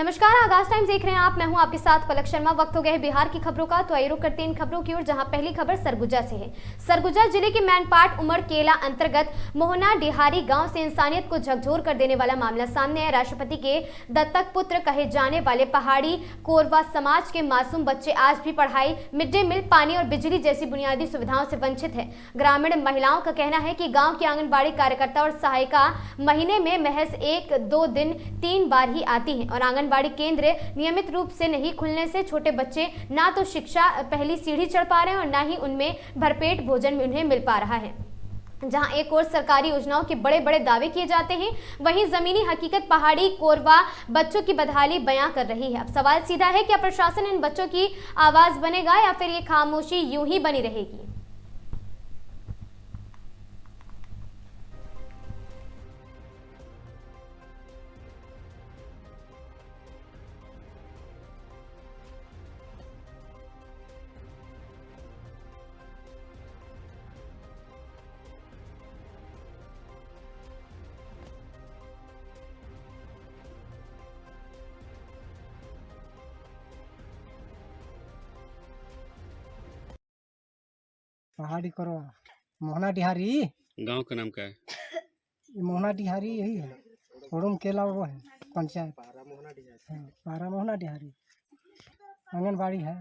नमस्कार, आगाज टाइम्स देख रहे हैं आप। मैं हूं आपके साथ पलक शर्मा। वक्त हो गया है बिहार की खबरों का, तो आइए रुक करते हैं इन खबरों की ओर, जहां पहली खबर सरगुजा से है। सरगुजा जिले के मैनपाट उमर केला अंतर्गत मोहना डिहारी गांव से इंसानियत को झकझोर कर देने वाला मामला सामने है। राष्ट्रपति के दत्तक पुत्र कहे जाने वाले पहाड़ी कोरवा समाज के मासूम बच्चे आज भी पढ़ाई, मिड डे मील, पानी और बिजली जैसी बुनियादी सुविधाओं से वंचित है। ग्रामीण महिलाओं का कहना है कि गाँव की आंगनबाड़ी कार्यकर्ता और सहायिका महीने में महज 1-2 दिन 3 बार ही आती हैं और आंगनबाड़ी केंद्र नियमित रूप से नहीं खुलने से छोटे बच्चे ना तो शिक्षा पहली सीढ़ी चढ़ पा रहे हैं और ना ही उनमें भरपेट भोजन उन्हें मिल पा रहा है। जहां एक और सरकारी योजनाओं के बड़े बड़े दावे किए जाते हैं, वहीं जमीनी हकीकत पहाड़ी कोरवा बच्चों की बदहाली बयां कर रही है। अब सवाल सीधा है, क्या प्रशासन इन बच्चों की आवाज बनेगा या फिर ये खामोशी यूं ही बनी रहेगी? पहाड़ी करो मोहना डिहारी। गांव का नाम क्या है? मोहना डिहारी यही है, उड़म केला वो है पंचायत। पारा मोहना डिहारी आंगनबाड़ी है।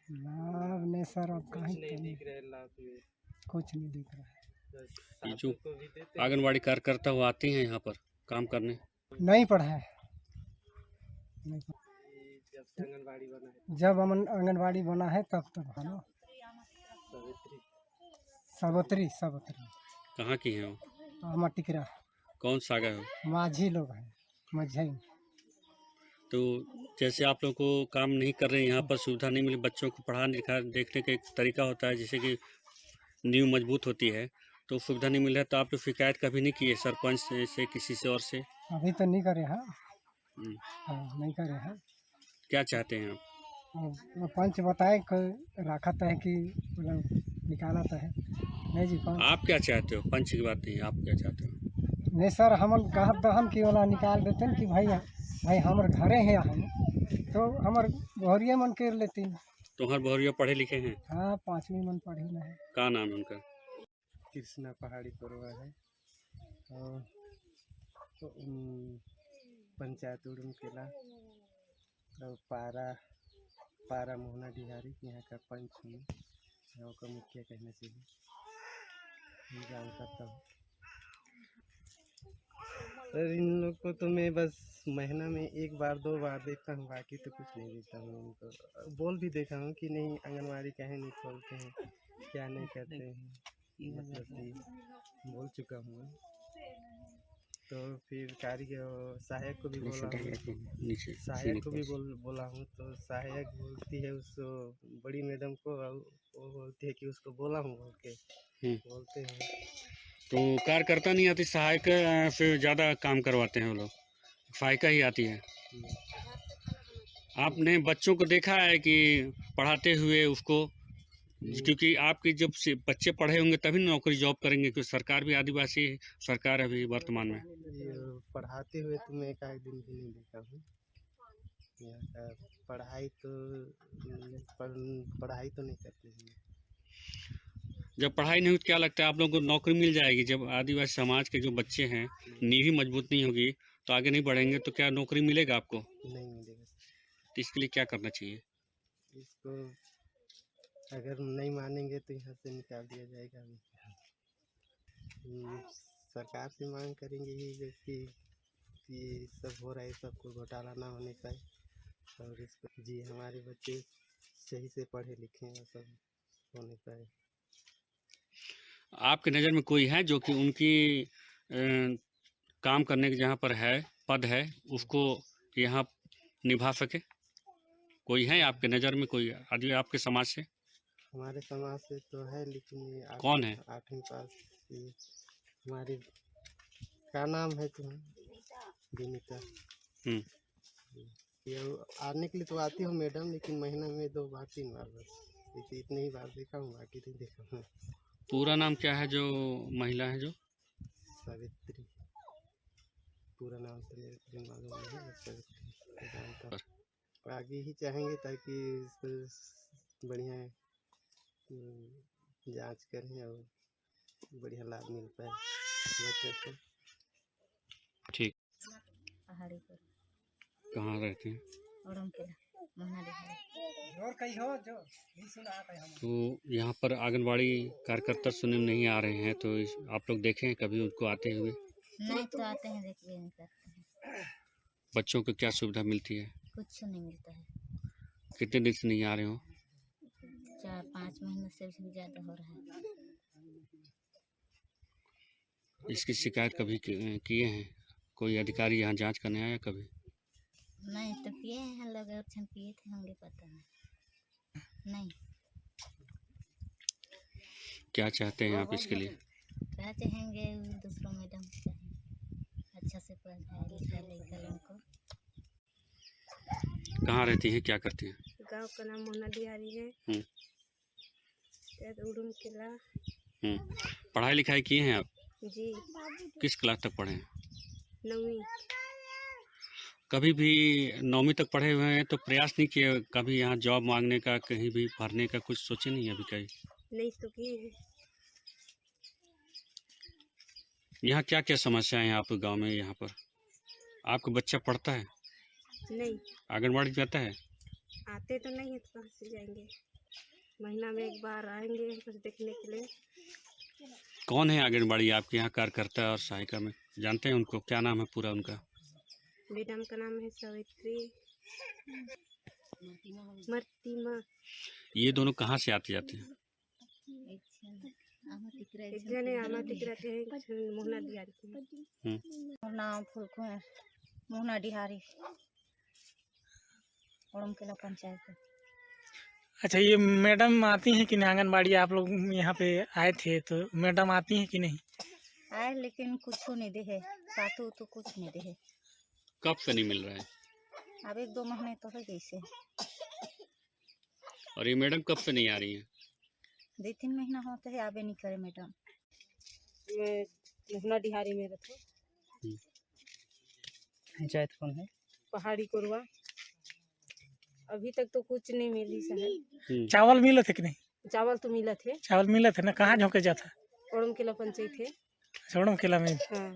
लाभ ने सर अब कहीं कुछ नहीं दिख रहा है। ये जो आंगनबाड़ी कार्यकर्ता वो आती हैं यहाँ पर काम करने? नहीं पढ़ा है, जब आंगनबाड़ी बना है तब तक है ना। सावित्री कहाँ की हैं वो? हमार टिकरा कौन सागा है? माझी लोग हैं, मझई। तो जैसे आप लोग को काम नहीं कर रहे हैं, यहाँ पर सुविधा नहीं मिली, बच्चों को पढ़ा लिखा देखने का एक तरीका होता है जिससे कि नींव मजबूत होती है, तो सुविधा नहीं मिल रहा है, तो आप लोग शिकायत कभी नहीं किए सरपंच से किसी से और से? अभी तो नहीं करे हैं। हम्म। नहीं करे हैं। क्या चाहते हैं आप? वो पंच बताए रखा है कि मतलब निकाला तो है नहीं जी। पंच आप क्या चाहते हो? पंच की बात नहीं, आप क्या चाहते हो? नहीं सर, हम कहत तो हम कि वाला निकाल देते हैं कि भाई हमारे घरे हैं, हम तो हमारे बहुरिया मन कर लेती। तुम्हारे बहुरिया पढ़े लिखे हैं? हाँ, 5वीं मन पढ़ी ना है। क्या नाम है उनका? कृष्णा पहाड़ी कोरवा है और तो, पंचायत उड़म केला और पारा मोहना डिहारी यहाँ का पंच हूँ, गाँव का मुखिया कहने से भी जान करता हूँ। सर इन लोग को तो मैं बस महीना में 1-2 बार देखता हूँ, बाकी तो कुछ नहीं देखता हूँ। उनको बोल भी देखा हूँ कि नहीं आंगनबाड़ी काहे नहीं खोलते हैं, क्या नहीं करते हैं, मतलब कि बोल चुका हूँ। तो फिर कारीगर सहायक को भी बोला हूँ, सहायक को भी बोला हूँ, तो सहायक बोलती है उसको बड़ी मैडम को, वो बोलती है कि उसको बोला हूँ बोल के बोलते हैं। तो कार्यकर्ता नहीं आती, सहायक से ज़्यादा काम करवाते हैं वो लोग, सहायिका ही आती है। आपने बच्चों को देखा है कि पढ़ाते हुए उसको, क्योंकि आपके जब से बच्चे पढ़े होंगे तभी नौकरी जॉब करेंगे, क्योंकि सरकार भी आदिवासी सरकार है अभी वर्तमान में। पढ़ाते हुए तो मैं एक दिन भी नहीं देखा हूँ। यहाँ का पढ़ाई तो नहीं करते हैं। जब पढ़ाई नहीं हुई तो क्या लगता है आप लोगों को नौकरी मिल जाएगी? जब आदिवासी समाज के जो बच्चे हैं, नींव ही मजबूत नहीं होगी तो आगे नहीं बढ़ेंगे, तो क्या नौकरी मिलेगा आपको? नहीं मिलेगा। तो इसके लिए क्या करना चाहिए? इसको अगर नहीं मानेंगे तो यहाँ से निकाल दिया जाएगा। सरकार से मांग करेंगे ही कि सब हो रहा है, सबको घोटाला ना होने पाए और इसको जी हमारे बच्चे सही से पढ़े लिखे और सब होने पाए। आपके नज़र में कोई है जो कि उनकी काम करने के जहाँ पर है पद है उसको यहाँ निभा सके? कोई है आपके नज़र में, कोई आदमी आपके समाज से? हमारे समाज से तो है, लेकिन कौन है? 8वीं पास हमारे क्या नाम है तुम्हारा? विनीता। ये आने के लिए तो आती हूँ मैडम, लेकिन महीना में 2 बार 3 बार बस, इतने ही बार देखा हूँ, बाकी नहीं देखा हूँ। पूरा नाम क्या है जो महिला है जो? सावित्री। पूरा नाम तो मेरे को मालूम नहीं है, सावित्री। जानता हूँ। आगे ही चाहेंगे ताकि इस पर बढ़िया जांच करें और बढ़िया लाभ मिल पाए बच्चों को। ठीक। पहाड़ी पर कहाँ रहते हैं? ओड़म केला मोहना दिहाड़ी। और कहीं हो जो नहीं सुना है हम। तो यहाँ पर आंगनबाड़ी कार्यकर्ता सुनने में नहीं आ रहे हैं, तो आप लोग देखे हैं कभी उनको आते हुए? नहीं तो आते हैं, देखिए नहीं करते हैं। बच्चों को क्या सुविधा मिलती है? कुछ नहीं मिलता है। कितने दिन से नहीं आ रहे हो? 4-5 महीने से भी ज़्यादा हो रहा है। इसकी शिकायत कभी किए हैं? कोई अधिकारी यहाँ जांच करने आया कभी? नहीं तो किए हैं लोग, और किए थे होंगे, पता नहीं। क्या चाहते हैं आप इसके लिए? क्या चाहेंगे, दूसरों मैडम अच्छा से पढ़ाई लिखाई लड़का लोगों को। कहाँ रहती हैं, क्या करती हैं? गांव का नाम मोहना दिहारी है। उड़म किला। पढ़ाई लिखाई किए हैं आप? जी। किस क्लास तक पढ़े हैं? 9वीं। कभी भी 9वीं तक पढ़े हुए हैं तो प्रयास नहीं किए कभी यहाँ जॉब मांगने का, कहीं भी भरने का कुछ सोचे नहीं अभी कहीं? नहीं तो किए हैं। यहाँ क्या क्या समस्या है आपके गांव में? यहाँ पर आपका बच्चा पढ़ता है? नहीं। आंगनबाड़ी जाता है? आते तो नहीं है तो कहाँ से जाएंगे। महीना में एक बार आएंगे कुछ देखने के लिए। कौन है आंगनबाड़ी आपके यहाँ कार्यकर्ता और सहायिका में, जानते हैं उनको? क्या नाम है पूरा उनका? मैडम का नाम है सावित्री मर्तिमा। ये दोनों कहाँ से आते जाते हैं? एक जने आमा टिकरा के हैं, कुछ मोहना दिहारी के हैं। और नाम फुलकू है, मोहना दिहारी, ओड़म केला पंचायत। अच्छा, ये मैडम आती हैं कि नहीं आंगनबाड़ी? आप लोग यहाँ पे आए थे तो मैडम आती हैं कि नहीं? आए लेकिन कुछ नहीं दे है, सातू तो कुछ नहीं दे है। कब से नहीं मिल रहा है? अब 1-2 महीने तो है जैसे। और ये मैडम कब से नहीं आ रही है? 2-3 महीना होता है, आबे नहीं करे मैडम। मैं मोहना दिहारी में रहती हूँ। पंचायत कौन है? पहाड़ी कोरवा। अभी तक तो कुछ नहीं मिली सर। चावल मिले थे कि नहीं? चावल तो मिला थे। चावल मिले थे ना? कहाँ झोंके जाता? ओड़म किला पंचायत है। ओड़म किला में। हाँ।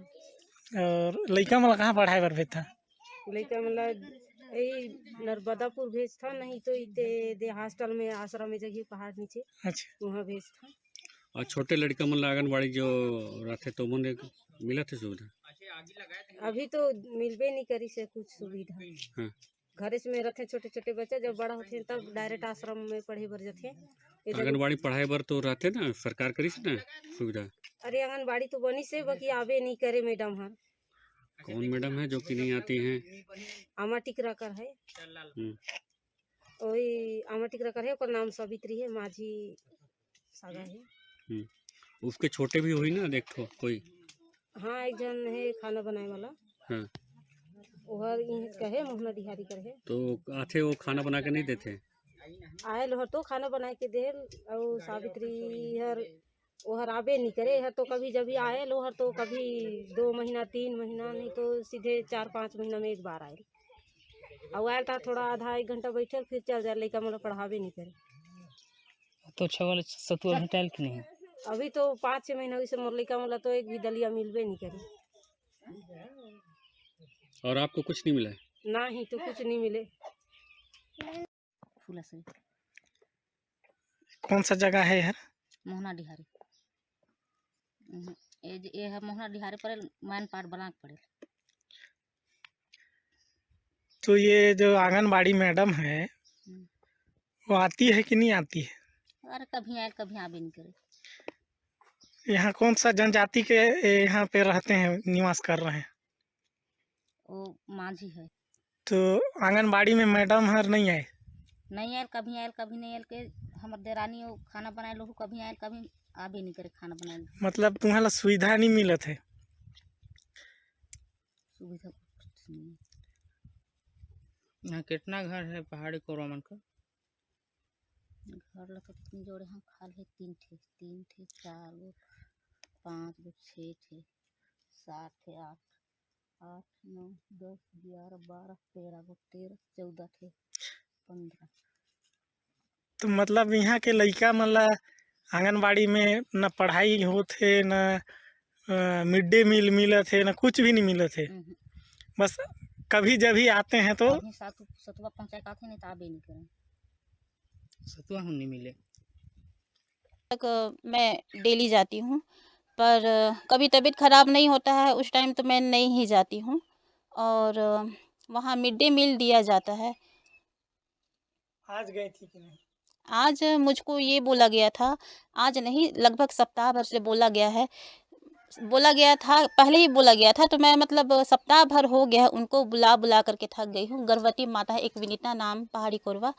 और लड़का मला कहाँ पढ़ाई पर भेज था? लड़का मतलब यही नर्मदापुर भेज था, नहीं तो दे हॉस्टल में आश्रम में जगह पहाड़ नीचे। अच्छा, वहाँ भेज था। और छोटे लड़का मतलब आंगनबाड़ी जो रहते तो उन्हें मिला थे सुविधा? अभी तो मिलबे नहीं करी से कुछ सुविधा। हाँ। घर में रखे छोटे छोटे बच्चे, जब बड़ा होते हैं तब डायरेक्ट आश्रम में पढ़े बर जाते हैं। आंगनबाड़ी पढ़ाई बर तो रहते ना, सरकार करी से ना सुविधा? अरे आंगनबाड़ी तो बनी से, बाकी आवे नहीं करे मैडम। हाँ। कौन मैडम है जो कि नहीं आती हैं? आमा टिकरा कर है। वही आमा टिकरा कर है, और नाम सावित्री है, माझी सागा है। उसके छोटे भी हुई ना, देखो कोई? हाँ, एक जन है खाना बनाने वाला। हाँ। वह कहे मोहना दिहारी कर है। तो आते वो खाना बना के नहीं देते? आए लोहर तो खाना बना के दे, और सावित्री हर ओहर आबे नहीं करे। हर तो कभी जब भी आए लोहर तो कभी 2 महीना 3 महीना, नहीं तो सीधे 4-5 महीना में एक बार आए। और आया था थोड़ा आधा 1 घंटा बैठल, फिर चल जाए। लड़का मतलब पढ़ावे नहीं करे। तो चावल सतुआ भेटल कि नहीं? अभी तो 5-6 महीना हुई से मोर लड़का मतलब तो एक भी दलिया मिलबे नहीं करे। और आपको कुछ नहीं मिला है? ना ही तो कुछ नहीं मिले। फूलसरी कौन सा जगह है यार? मोहना दिहारी। ये है मोहना दिहारी पर मैन पाट बना पड़े। तो ये जो आंगनबाड़ी मैडम है वो आती है कि नहीं आती है? अरे कभी आए कभी आबे नहीं करे। यहाँ कौन सा जनजाति के यहाँ पे रहते हैं, निवास कर रहे हैं? वो माझी है। तो आंगनबाड़ी में मैडम हर नहीं आए? नहीं आयल कभी नहीं आयल के हमर देरानी वो खाना बनाए लो, कभी आयल कभी आबे नहीं करे खाना बनाए। मतलब तुम्हारा सुविधा नहीं मिलत है? सुविधा कुछ नहीं। यहाँ कितना घर है पहाड़ी कोरमन का? घर लगा कितनी जोड़े हम खाल है 3 ठे 4 गो 5 गो 6 ठे 7 ठे 8 8 9 10 11 12 13 13 14 थे 15। तो मतलब यहाँ के लड़का मतलब आंगनबाड़ी में न पढ़ाई होते न मिड डे मील मिले थे न कुछ भी नहीं मिले थे, बस कभी जब भी आते हैं तो अभी सतुआ पंचायत आते नहीं तो आबे नहीं करें। सतुआ हम नहीं मिले। तक मैं डेली जाती हूँ, पर कभी तबीयत ख़राब नहीं होता है उस टाइम तो मैं नहीं ही जाती हूँ। और वहाँ मिड डे मील दिया जाता है। आज गई थी कि नहीं? आज मुझको ये बोला गया था, आज नहीं लगभग सप्ताह भर से बोला गया है, बोला गया था, पहले ही बोला गया था, तो मैं मतलब सप्ताह भर हो गया है उनको बुला बुला करके थक गई हूँ। गर्भवती माता है एक विनीता नाम पहाड़ी कोरवा,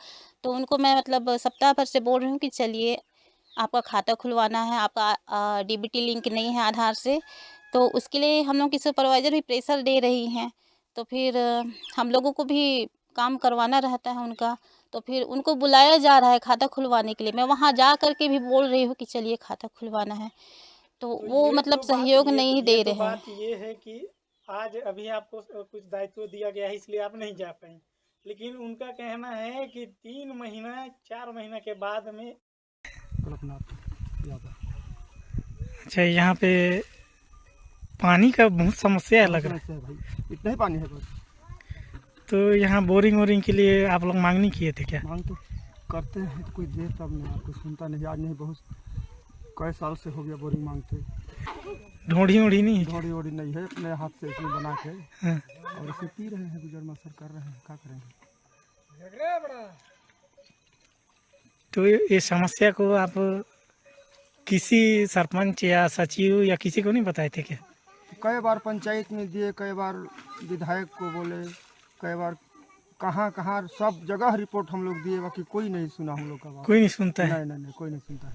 तो उनको मैं मतलब सप्ताह भर से बोल रही हूँ कि चलिए आपका खाता खुलवाना है, आपका डीबीटी लिंक नहीं है आधार से, तो उसके लिए हम लोग की सुपरवाइज़र भी प्रेशर दे रही हैं। तो फिर हम लोगों को भी काम करवाना रहता है उनका, तो फिर उनको बुलाया जा रहा है खाता खुलवाने के लिए। मैं वहाँ जा कर के भी बोल रही हूँ कि चलिए खाता खुलवाना है, तो वो ये मतलब तो सहयोग ये नहीं तो दे रहे हैं। बात ये है कि आज अभी आपको कुछ दायित्व दिया गया है इसलिए आप नहीं जा पाए, लेकिन उनका कहना है कि 3 महीना 4 महीना के बाद में। अच्छा, यहाँ पे पानी का बहुत समस्या लग रहा है। इतना ही पानी है बस। तो यहाँ बोरिंग वोरिंग के लिए आप लोग मांग नहीं किए थे क्या? मांग तो करते हैं तो कोई दे तब नहीं, आपको सुनता नहीं। आज नहीं, बहुत कई साल से हो गया बोरिंग मांगते। ढोड़ी ओढ़ी नहीं है? ढोड़ी ओड़ी नहीं है, अपने हाथ से इसमें बना के हाँ। और इसे पी रहे हैं, गुजर बसर कर रहे हैं, क्या करेंगे। तो ये समस्या को आप किसी सरपंच या सचिव या किसी को नहीं बताए थे क्या? कई बार पंचायत में दिए, कई बार विधायक को बोले, कई बार कहाँ सब जगह रिपोर्ट हम लोग दिए, बाकी कोई नहीं सुना हम लोग का बात। कोई नहीं सुनता है? नहीं, कोई नहीं सुनता है।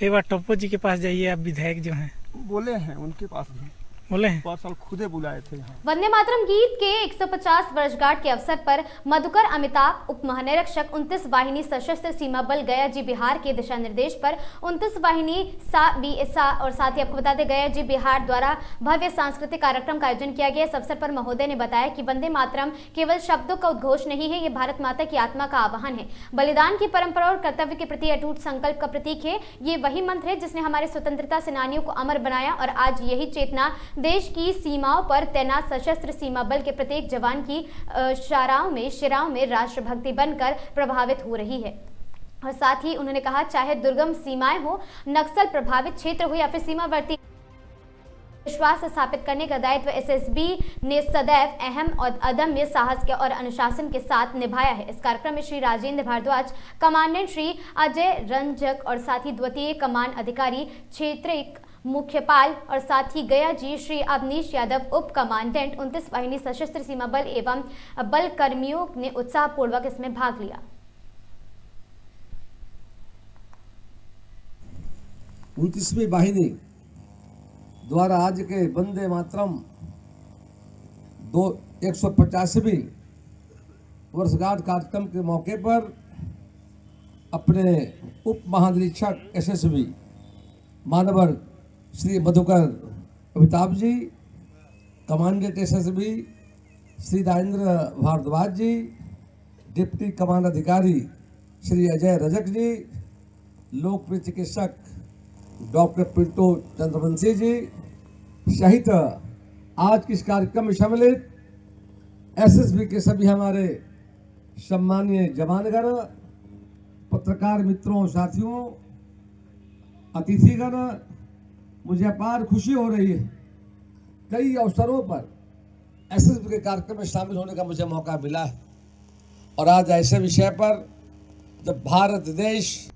एक बार टप्पू जी के पास जाइए, आप विधायक जो हैं। बोले हैं, उनके पास भी बोले हैं, 5 साल खुदे बुलाए थे यहाँ। वंदे मातरम गीत के 150 वर्षगांठ के अवसर पर मधुकर अमिताभ उप महानिरीक्षक 29 वाहिनी सशस्त्र सीमा बल गया जी बिहार के दिशा निर्देश पर 29 वाहिनी और साथ ही आपको बता दें गया जी बिहार द्वारा भव्य सांस्कृतिक कार्यक्रम का आयोजन किया गया। इस अवसर पर महोदय ने बताया कि वंदे मातरम केवल शब्दों का उद्घोष नहीं है, ये भारत माता की आत्मा का आह्वान है, बलिदान की परंपरा और कर्तव्य के प्रति अटूट संकल्प का प्रतीक है। ये वही मंत्र है जिसने हमारे स्वतंत्रता सेनानियों को अमर बनाया और आज यही चेतना देश की सीमाओं पर तैनात सशस्त्र सीमा बल के प्रत्येक जवान की शिराओं में राष्ट्रभक्ति बनकर प्रभावित हो रही है। और साथ ही उन्होंने कहा, चाहे दुर्गम सीमाएं हो, नक्सल प्रभावित क्षेत्र हो या फिर सीमावर्ती, विश्वास स्थापित करने का दायित्व एसएसबी ने सदैव अहम और अदम्य साहस और अनुशासन के साथ निभाया है। इस कार्यक्रम में श्री राजेंद्र भारद्वाज, कमांडेंट श्री अजय रंजक और साथ ही द्वितीय कमान अधिकारी क्षेत्रीय मुख्यपाल और साथ ही गया जी श्री अवनीश यादव उप कमांडेंट 29 वाहिनी सशस्त्र सीमा बल एवं बल कर्मियों ने उत्साहपूर्वक इसमें भाग लिया। 29वीं वाहिनी द्वारा आज के वंदे मातरम 150वीं वर्षगांठ कार्यक्रम के मौके पर अपने उप महानिरीक्षक एसएसबी मानवर श्री मधुकर अमिताभ जी, कमांडेंट एसएसबी श्री राजेंद्र भारद्वाज जी, डिप्टी कमान अधिकारी श्री अजय रजक जी, लोकप्रिय चिकित्सक डॉक्टर पिंटू चंद्रवंशी जी सहित आज के इस कार्यक्रम में सम्मिलित एसएसबी के सभी हमारे सम्मानीय जवानगण, पत्रकार मित्रों, साथियों, अतिथिगण, मुझे अपार खुशी हो रही है। कई अवसरों पर एसएसबी के कार्यक्रम में शामिल होने का मुझे मौका मिला है और आज ऐसे विषय पर जब भारत देश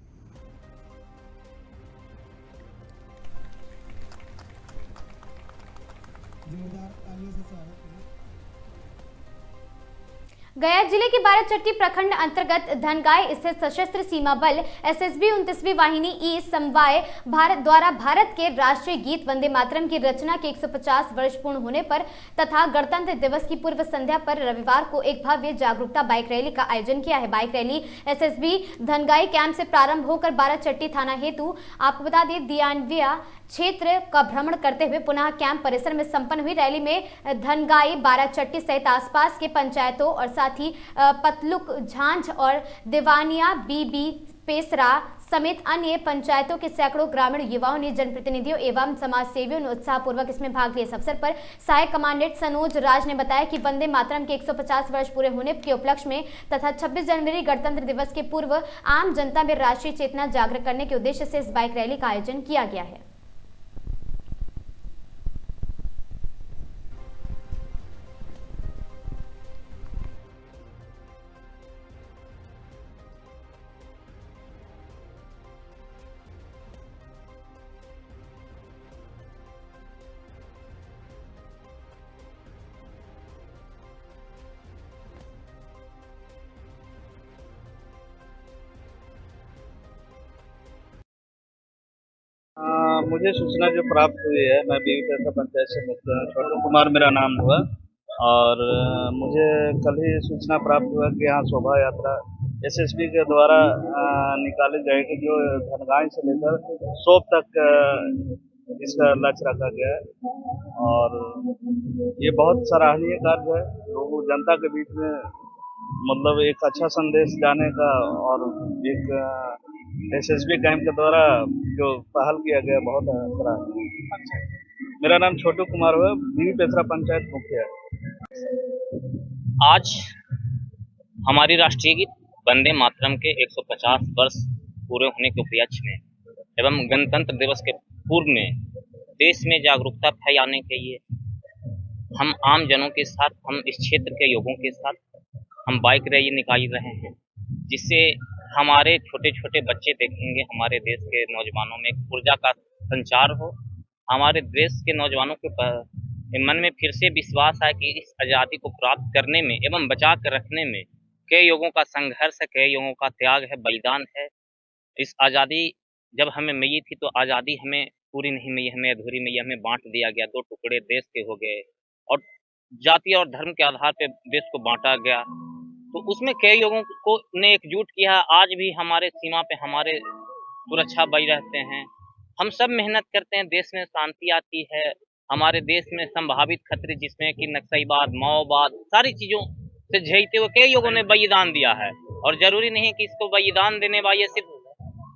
गया जिले के बाराचट्टी प्रखंड अंतर्गत धनगाय स्थित सशस्त्र सीमा बल एसएसबी 29वीं वाहिनी ई समवाय भारत द्वारा भारत के राष्ट्रीय गीत वंदे मातरम की रचना के 150 वर्ष पूर्ण होने पर तथा गणतंत्र दिवस की पूर्व संध्या पर रविवार को एक भव्य जागरूकता बाइक रैली का आयोजन किया है। Bike rally SSB Dhangai camp से प्रारंभ होकर बाराचट्टी थाना हेतु आपको बता दें दियानविया क्षेत्र का भ्रमण करते हुए पुनः कैंप परिसर में संपन्न हुई रैली में धनगाई, बाराचट्टी सहित आसपास के पंचायतों और साथ ही पतलुक, झांझ और दीवानिया, बीबी पेसरा समेत अन्य पंचायतों के सैकड़ों ग्रामीण युवाओं ने, जनप्रतिनिधियों एवं समाज सेवियों ने उत्साहपूर्वक इसमें भाग लिया। इस अवसर पर सहायक कमांडेंट सनोज राज ने बताया कि वंदे मातरम के 150 वर्ष पूरे होने के उपलक्ष्य में तथा 26 जनवरी गणतंत्र दिवस के पूर्व आम जनता में राष्ट्रीय चेतना जागृत करने के उद्देश्य से इस बाइक रैली का आयोजन किया गया है। मुझे सूचना जो प्राप्त हुई है, मैं बीवी पेसरा पंचायत से मित्र छोटू कुमार मेरा नाम हुआ, और मुझे कल ही सूचना प्राप्त हुआ कि यहाँ शोभा यात्रा एसएसबी के द्वारा निकाली जाएगी, जो धनगाई से लेकर सोप तक इसका लक्ष्य रखा गया है। और ये बहुत सराहनीय कार्य है। लोगों जनता के बीच में मतलब एक अच्छा संदेश जाने का, और एक एसएसबी कैंप के द्वारा जो पहल किया गया बहुत सराहनीय। मेरा नाम छोटू कुमार हुआ, बीवी पेसरा पंचायत मुखिया। आज हमारी राष्ट्रीय गीत वंदे मातरम के 150 वर्ष पूरे होने के उपलक्ष्य में एवं गणतंत्र दिवस के पूर्व में देश में जागरूकता फैलाने के लिए हम आम जनों के साथ, हम इस क्षेत्र के लोगों के साथ हम बाइक रैली निकाल रहे हैं, जिससे हमारे छोटे छोटे बच्चे देखेंगे, हमारे देश के नौजवानों में ऊर्जा का संचार हो, हमारे देश के नौजवानों के मन में फिर से विश्वास है कि इस आज़ादी को प्राप्त करने में एवं बचा कर रखने में कई लोगों का संघर्ष है, कई लोगों का त्याग है, बलिदान है। इस आज़ादी जब हमें मिली थी तो आज़ादी हमें पूरी नहीं मिली, हमें अधूरी मिली, हमें बांट दिया गया, दो टुकड़े देश के हो गए और जाति और धर्म के आधार पर देश को बांटा गया। तो उसमें कई लोगों को ने एकजुट किया। आज भी हमारे सीमा पे हमारे सुरक्षा बनी रहते हैं, हम सब मेहनत करते हैं, देश में शांति आती है। हमारे देश में संभावित खतरे जिसमें कि नक्सलवाद, माओवाद, सारी चीज़ों से झेलते हुए कई लोगों ने बलिदान दिया है। और ज़रूरी नहीं कि इसको बलिदान देने वाले सिर्फ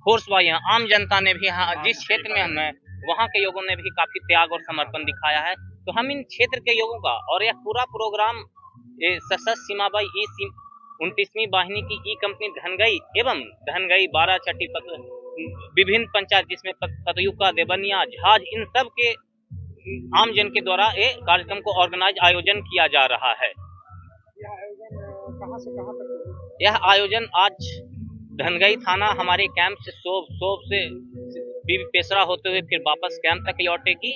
फोर्स वाले हैं, आम जनता ने भी, हाँ, जिस क्षेत्र में हम हैं वहाँ के लोगों ने भी काफ़ी त्याग और समर्पण दिखाया है। तो हम इन क्षेत्र के लोगों का और यह पूरा प्रोग्राम सशस्त्र सीमा बल 29वीं वाहिनी की ई कंपनी धनगाई एवं धनगाई, बाराचट्टी, विभिन्न पंचायत जिसमें पतयुका, देवनिया, झाझ, इन सब के आम जन के द्वारा ये कार्यक्रम को ऑर्गेनाइज आयोजन किया जा रहा है। यह आयोजन आज धनगाई थाना हमारे कैंप से सोप से बीबी पेसरा होते हुए फिर वापस कैंप तक लौटेगी।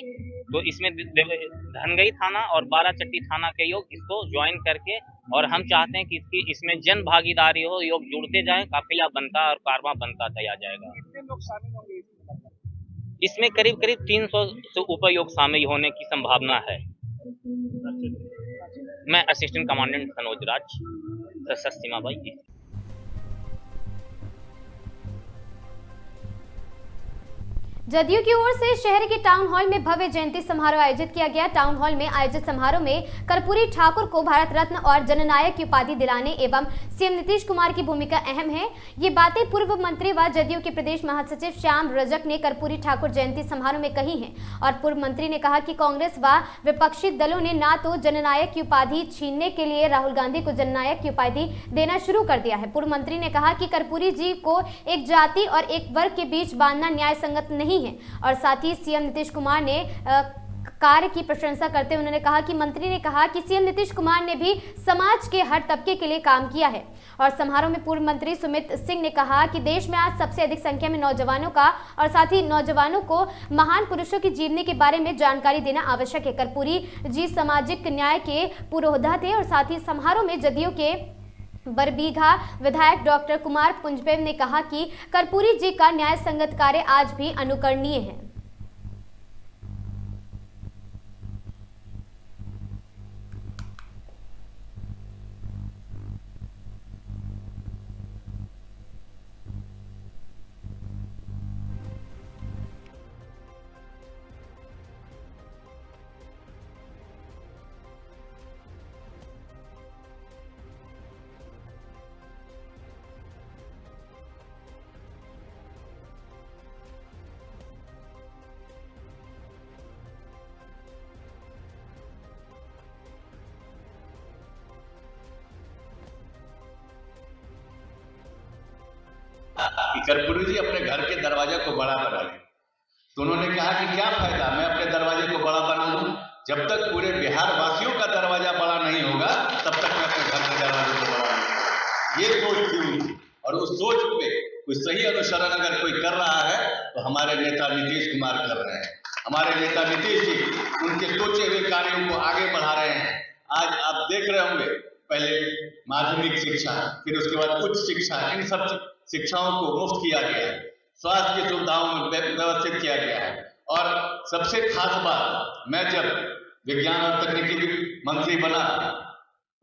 तो इसमें धनगाई थाना और बाराचट्टी थाना के लोग इसको ज्वाइन करके, और हम चाहते हैं कि इसमें जन भागीदारी हो, लोग जुड़ते जाएं, काफिला बनता और कारवां बनता चला जाएगा। कितने लोग शामिल होंगे इसमें? करीब 300 से ऊपर लोग शामिल होने की संभावना है। मैं असिस्टेंट कमांडेंट सनोज राज, सशस्त्र सीमा बल। जदयू की ओर से शहर के टाउन हॉल में भव्य जयंती समारोह आयोजित किया गया। टाउन हॉल में आयोजित समारोह में कर्पूरी ठाकुर को भारत रत्न और जननायक की उपाधि दिलाने एवं सीएम नीतीश कुमार की भूमिका अहम है। ये बातें पूर्व मंत्री व जदयू के प्रदेश महासचिव श्याम रजक ने कर्पूरी ठाकुर जयंती समारोह में कही हैं। और पूर्व मंत्री ने कहा कि कांग्रेस व विपक्षी दलों ने ना तो जननायक की उपाधि छीनने के लिए राहुल गांधी को जननायक की उपाधि देना शुरू कर दिया है। पूर्व मंत्री ने कहा कि कर्पूरी जी को एक जाति और एक वर्ग के बीच बांधना न्याय संगत नहीं है। और साथ ही सीएम नीतीश कुमार ने कार्य की प्रशंसा करते हुए उन्होंने कहा कि मंत्री ने कहा कि सीएम नीतीश कुमार ने भी समाज के हर तबके के लिए काम किया है। और समारोह में पूर्व मंत्री सुमित सिंह ने कहा कि देश में आज सबसे अधिक संख्या में नौजवानों का और साथ ही नौजवानों को महान पुरुषों की जीवनी के बारे में जानकारी देना आवश्यक है। कर्पूरी जी सामाजिक न्याय के पुरोधा थे। और साथ ही समारोह में जदयू के बरबीघा विधायक डॉक्टर कुमार पुंजबेम ने कहा कि कर्पूरी जी का न्याय संगत कार्य आज भी अनुकरणीय है। कि कर्पूरी जी अपने घर के दरवाजे को बड़ा बनाइए। तो उन्होंने कहा कि क्या फायदा, मैं अपने दरवाजे को बड़ा बना लूं, जब तक पूरे बिहार वासियों का दरवाजा बड़ा नहीं होगा तब तक मैं अपने घर के दरवाजे को बड़ा नहीं। ये सोच थी उनकी, और उस सोच पे कोई सही अनुसरण अगर कोई कर रहा है तो हमारे नेता नीतीश कुमार कर रहे हैं। हमारे नेता नीतीश जी उनके सोचे हुए कार्यों को आगे बढ़ा रहे हैं। आज आप देख रहे होंगे, पहले माध्यमिक शिक्षा, फिर उसके बाद उच्च शिक्षा, इन सब शिक्षाओं को मुफ्त किया गया है, स्वास्थ्य की सुविधाओं में व्यवस्थित किया गया है। और सबसे खास बात, मैं जब विज्ञान और तकनीकी मंत्री बना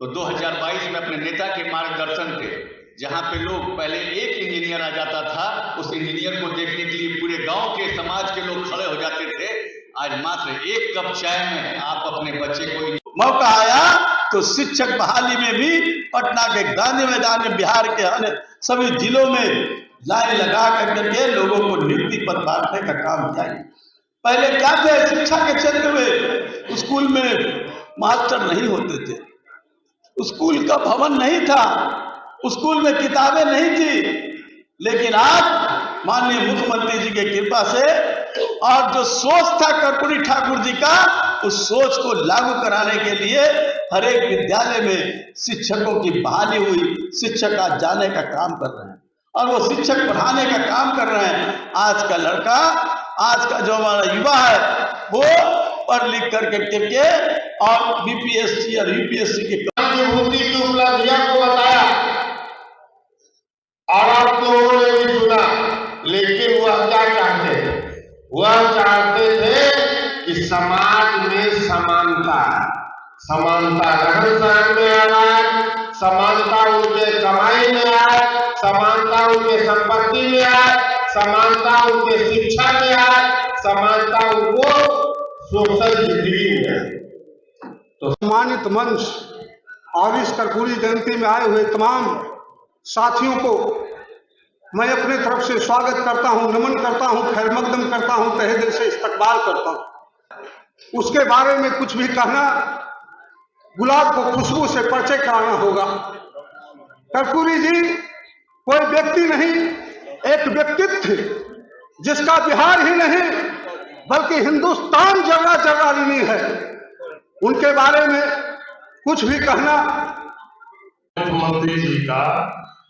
तो 2022 में अपने नेता के मार्गदर्शन पे, जहाँ पे लोग पहले एक इंजीनियर आ जाता था, उस इंजीनियर को देखने के लिए पूरे गांव के समाज के लोग खड़े हो जाते थे। आज मात्र एक कप चाय में आप अपने बच्चे को मौका आया तो शिक्षक बहाली में भी पटना के गांधी मैदान में बिहार के अन्य सभी जिलों में लाइन लगा करके लोगों को नियुक्ति पत्र बांटने का काम किया। पहले क्या थे, शिक्षा के क्षेत्र में स्कूल में मास्टर नहीं होते थे, स्कूल का भवन नहीं था, स्कूल में किताबें नहीं थी। लेकिन आज माननीय मुख्यमंत्री जी की कृपा से और जो सोच था कर्पूरी ठाकुर जी का, उस सोच को लागू कराने के लिए हर एक विद्यालय में शिक्षकों की बहाली हुई। शिक्षक आज जाने का काम कर रहे हैं और वो शिक्षक पढ़ाने का काम कर रहे हैं। आज का लड़का, आज का जो हमारा युवा है, वो पढ़ लिख करके और बीपीएससी और यूपीएससी के अनुभूति की उपलब्धियों को बताया और आप लोगों ने भी सुना। लेकिन वह क्या चाहते थे? वह चाहते थे कि समाज में समानता रहन सहन में आए, समानता उनके कमाई में आए, समानता उनके संपत्ति में आए, समानता उनके शिक्षा में आए, समानता उनको सोशल डिग्री में। तो सम्मानित मंच और इस कर्पूरी जयंती में आए हुए तमाम साथियों को मैं अपने तरफ से स्वागत करता हूं, नमन करता हूं, खैर मकदम करता हूं, तहे दिल से इस्तकबाल करता हूं। उसके बारे में कुछ भी कहना, गुलाब को खुशबू से परिचय कराना होगा। कर्पूरी जी कोई व्यक्ति नहीं, एक व्यक्तित्व जिसका बिहार ही नहीं बल्कि हिंदुस्तान जर्रा जर्रा ऋणी है। उनके बारे में कुछ भी कहना, मुख्यमंत्री जी का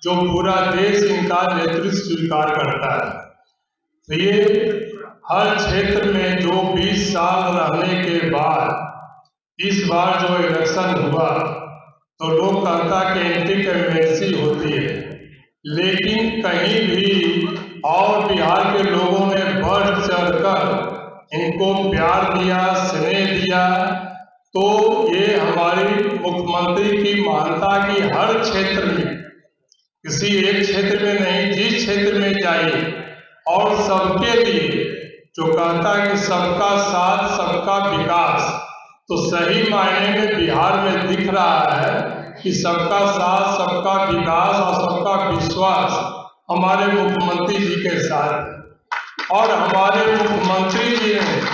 जो पूरा देश इनका नेतृत्व स्वीकार करता है, तो ये हर क्षेत्र में जो 20 साल रहने के बाद इस बार जो इलेक्शन हुआ तो लोग कहता कि एंटी कंवेंसी होती है, लेकिन कहीं भी और बिहार के लोगों ने बढ़ चढ़कर इनको प्यार दिया, स्नेह दिया। तो ये हमारी मुख्यमंत्री की मानता कि हर क्षेत्र में, किसी एक क्षेत्र में नहीं, जिस क्षेत्र में जाइए और सबके लिए जो कहता है कि सबका साथ सबका विकास, तो सही मायने में बिहार में दिख रहा है कि सबका साथ सबका विकास और सबका विश्वास हमारे मुख्यमंत्री जी के साथ है। और हमारे मुख्यमंत्री जी ने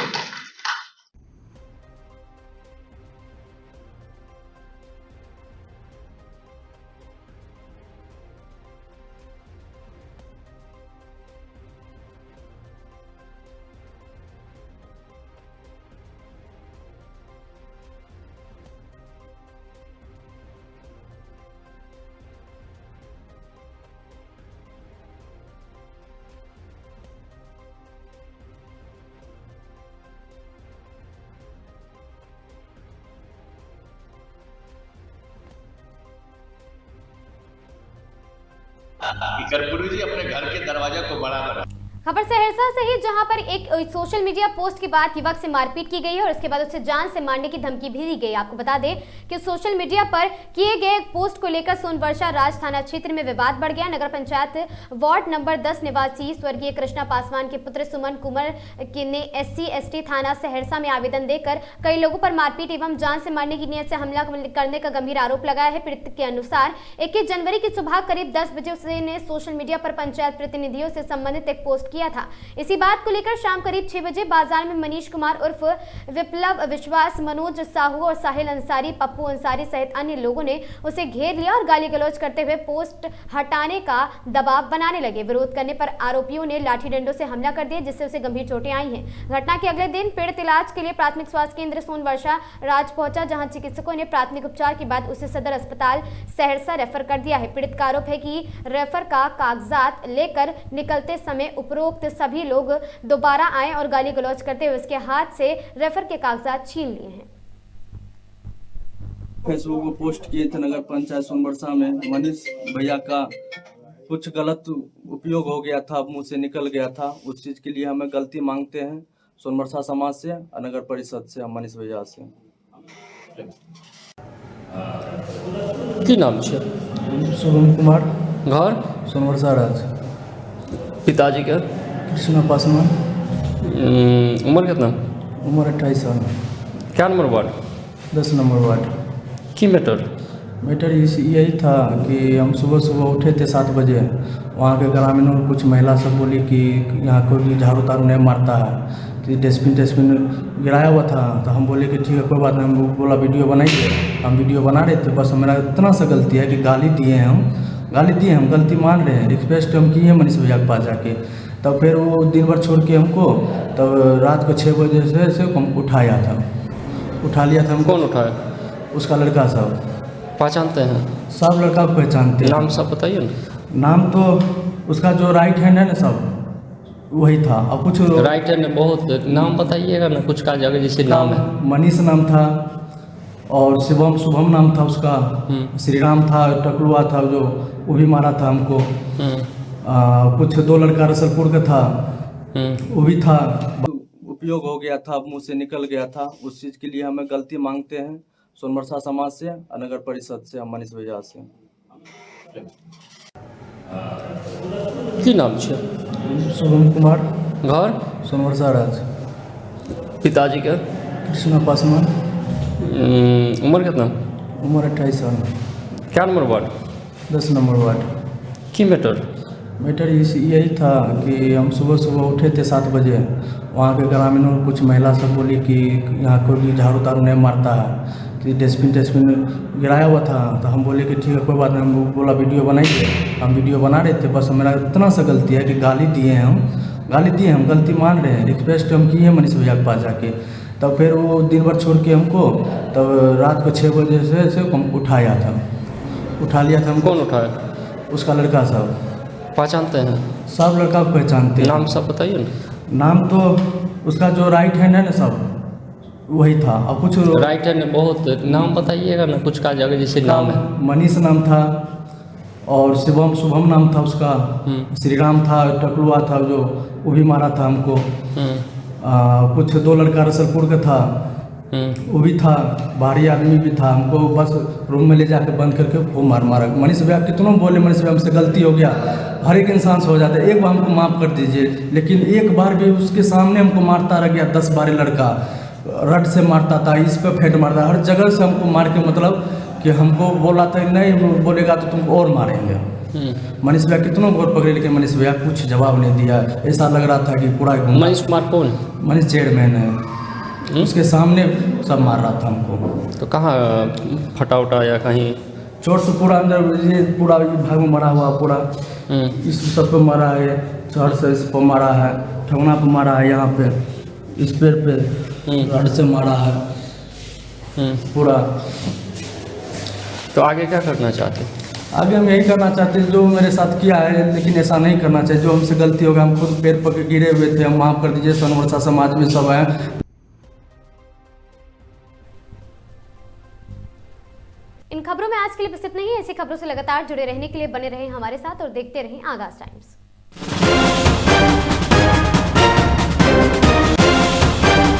कर्पूरी जी अपने घर के दरवाजे को बड़ा बना। खबर सहरसा से ही, जहां पर एक सोशल मीडिया पोस्ट के बाद युवक से मारपीट की गई है और उसके बाद उसे जान से मारने की धमकी भी दी गई। आपको बता दें कि सोशल मीडिया पर किए गए पोस्ट को लेकर सोनवर्षा राज थाना क्षेत्र में विवाद बढ़ गया। नगर पंचायत वार्ड नंबर 10 निवासी स्वर्गीय कृष्णा पासवान के पुत्र सुमन कुमार ने SC/ST थाना सहरसा में आवेदन देकर कई लोगों पर मारपीट एवं जान से मारने की नीयत से हमला करने का गंभीर आरोप लगाया है। पीड़ित के अनुसार 21 जनवरी की सुबह करीब 10 बजे उसने सोशल मीडिया पर पंचायत प्रतिनिधियों से संबंधित एक पोस्ट किया था। इसी बात को लेकर शाम करीब 6 बजे बाजार में मनीष कुमार उर्फ विप्लव विश्वास, मनोज साहू और साहिल अंसारी, पप्पू अंसारी सहित अन्य लोगों ने उसे घेर लिया और गाली गलौज करते हुए पोस्ट हटाने का दबाव बनाने लगे। विरोध करने पर आरोपियों ने लाठी डंडों से हमला कर दिया, जिससे उसे गंभीर चोटें आई हैं। घटना के अगले दिन पीड़ित इलाज के लिए प्राथमिक स्वास्थ्य केंद्र सोनवर्षा राज पहुंचा, जहां चिकित्सकों ने प्राथमिक उपचार के बाद उसे सदर अस्पताल सहरसा रेफर कर दिया है। पीड़ित का आरोप है कि रेफर का कागजात लेकर निकलते समय उपरोक्त सभी लोग दोबारा आए और गाली गलौज करते हुए उसके हाथ से रेफर के कागजात छीन लिए हैं। फेसबुक में पोस्ट किए थे नगर पंचायत सोनवर्षा में मनीष भैया का कुछ गलत उपयोग हो गया था, मुंह से निकल गया था। उस चीज़ के लिए हमें गलती मांगते हैं सोनवर्षा समाज से और नगर परिषद से, मनीष भैया से। की नाम छे? शुभम कुमार, घर सोनवर्षा राज। पिताजी के? कृष्णा पासवान। उम्र कितना? उम्र 28 साल। क्या नंबर वार्ड? 10 number ward. की मैटर यही था कि हम सुबह सुबह उठे थे 7 बजे। वहाँ के ग्रामीणों को कुछ महिला सब बोली कि यहाँ कोई झाड़ू तारू नहीं मारता है, तो डस्टबिन गिराया हुआ था। तो हम बोले कि ठीक है कोई बात नहीं। हम बोला वीडियो बनाइए। हम वीडियो बना रहे थे, बस मेरा इतना सा गलती है कि गाली दिए हम गलती मान रहे हैं। रिक्वेस्ट हम किए मनीष भैया के पास जाके, तब फिर वो दिन भर छोड़ के हमको तब रात को 6 बजे से हम उठाया था, उठा लिया था। हम कौन उठाया? उसका लड़का साहब। पहचानते हैं? सब लड़का को पहचानते हैं। नाम सब बताइए ना। नाम तो उसका जो राइट हैंड है ना सब वही था। अब कुछ राइट हैंड बहुत नाम बताइएगा ना, कुछ का जगह जैसे नाम है। मनीष नाम था और शुभम नाम था उसका। श्रीराम था, टकलुआ था जो वो भी मारा था हमको। कुछ 2 लड़का रसलपुर का था वो भी था। उपयोग हो गया था, मुंह से निकल गया था। उस चीज़ के लिए हमें गलती मांगते हैं सोनवर्षा समाज से और नगर परिषद से, मनीष भैया से। की नाम छे? शुभम कुमार, घर सोनवर्षा राज। पिताजी के? कृष्णा पासवान। उम्र कितना? उम्र 28 साल। क्या नंबर वार्ड? 10 number ward. की मैटर यही था कि हम सुबह सुबह उठे थे 7 बजे। वहाँ के ग्रामीणों को कुछ महिला सब बोली कि यहाँ कोई झाड़ू तारू नहीं मारता है, तो डस्टबिन गिराया हुआ था। तो हम बोले कि ठीक है कोई बात नहीं। हम बोला वीडियो बनाइए। हम वीडियो बना रहे थे, बस मेरा इतना सा गलती है कि गाली दिए हम गलती मान रहे हैं। रिक्वेस्ट हम किए मनीष भैया के पास जाके, तब फिर वो दिन भर छोड़ के हमको तब रात को 6 बजे से हम उठाया था, उठा लिया था। हम कौन उठाया? उसका लड़का साहब। पहचानते हैं? सब लड़का को पहचानते हैं। नाम सब बताइए ना। नाम तो उसका जो राइट हैंड है ना सब वही था। अब कुछ राइट हैंड बहुत नाम बताइएगा ना, कुछ का जगह जैसे नाम है। मनीष नाम था और शुभम नाम था उसका। श्रीराम था, टकलुआ था जो वो भी मारा था हमको। कुछ 2 लड़का रसलपुर का था वो भी था। भारी आदमी भी था। हमको बस रूम में ले जाकर बंद करके वो मारा। मनीष भैया कितनों बोले मनीष भैया हमसे गलती हो गया, हर एक इंसान से हो जाता है, एक बार हमको माफ़ कर दीजिए। लेकिन एक बार भी उसके सामने हमको मारता रह गया। 10-12 लड़का रड से मारता था, इस पे फेंट मारता, हर जगह से हमको मार के मतलब कि हमको बोला था नहीं बोलेगा तो तुमको और मारेंगे। मनीष भैया कितनों को पकड़े, लेकिन मनीष भैया कुछ जवाब नहीं दिया। ऐसा लग रहा था कि पूरा मनीष कुमार कौन? मनीष चेयरमैन है। उसके सामने सब मार रहा था हमको। तो कहाँ फटा उटा या कहीं? चोट तो पूरा अंदर ये पूरा भाग में मरा हुआ पूरा। इस सब पे मारा है, चढ़ से इस पर मारा है, ठगना पे मारा है, यहाँ पे इस पैर पे रड से मारा है पूरा। तो आगे क्या करना चाहते हैं? आगे हम यही करना चाहते हैं जो मेरे साथ किया है, लेकिन ऐसा नहीं करना चाहिए। जो हमसे गलती होगा, हम खुद पैर पकड़ गिरे हुए थे, हम माफ़ कर दीजिए। सोनवर्षा समाज में सब हैं। इन खबरों में आज के लिए बस इतना ही। ऐसी खबरों से लगातार जुड़े रहने के लिए बने रहें हमारे साथ और देखते रहें आगाज टाइम्स।